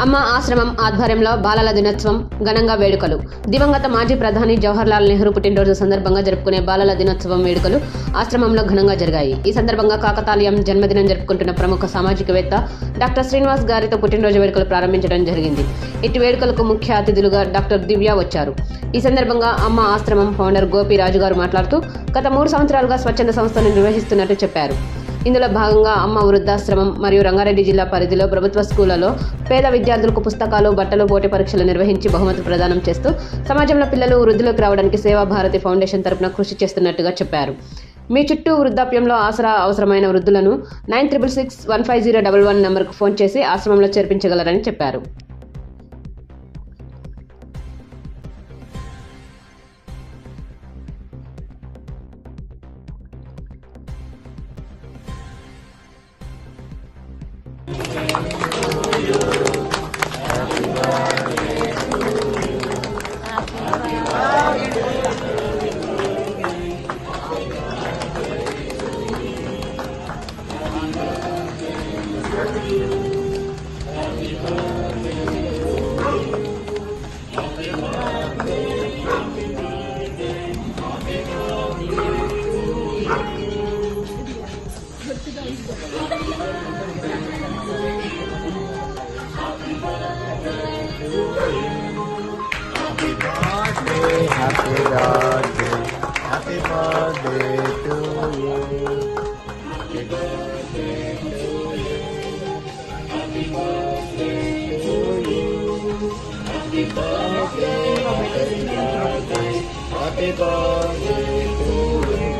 అమ్మ ఆశ్రమం ఆధ్వర్యంలో బాలల దినోత్సవం ఘనంగా వేడుకలు. దివంగత మాజీ ప్రధాని జవహర్లాల్ నెహ్రూ పుట్టినరోజు సందర్భంగా జరుపుకునే బాలల దినోత్సవం వేడుకలు ఆశ్రమంలో ఘనంగా జరిగాయి. ఈ సందర్భంగా కాకతాళీయం జన్మదినం జరుపుకుంటున్న ప్రముఖ సామాజికవేత్త డాక్టర్ శ్రీనివాస్ గారితో పుట్టినరోజు వేడుకలు ప్రారంభించడం జరిగింది. ఇటు వేడుకలకు ముఖ్య అతిథులుగా డాక్టర్ దివ్య వచ్చారు. ఈ సందర్భంగా అమ్మ ఆశ్రమం ఫౌండర్ గోపి రాజు గారు మాట్లాడుతూ గత 3 సంవత్సరాలుగా స్వచ్ఛంద సంస్థను నిర్వహిస్తున్నట్టు చెప్పారు. ఇందులో భాగంగా అమ్మ వృద్ధాశ్రమం మరియు రంగారెడ్డి జిల్లా పరిధిలో ప్రభుత్వ స్కూళ్లలో పేద విద్యార్థులకు పుస్తకాలు, బట్టలు, పోటీ పరీక్షలు నిర్వహించి బహుమతులు ప్రదానం చేస్తూ సమాజంలో పిల్లలు వృద్ధిలోకి రావడానికి సేవా భారతి ఫౌండేషన్ తరపున కృషి చేస్తున్నట్టుగా చెప్పారు. మీ చుట్టూ వృద్ధాప్యంలో ఆసరా అవసరమైన వృద్ధులను 9666150111 నంబర్కు ఫోన్ చేసి ఆశ్రమంలో చేర్పించగలరని చెప్పారు. Happy birthday to you. Happy birthday to you. Happy birthday to you. Happy birthday, happy birthday, happy birthday to you.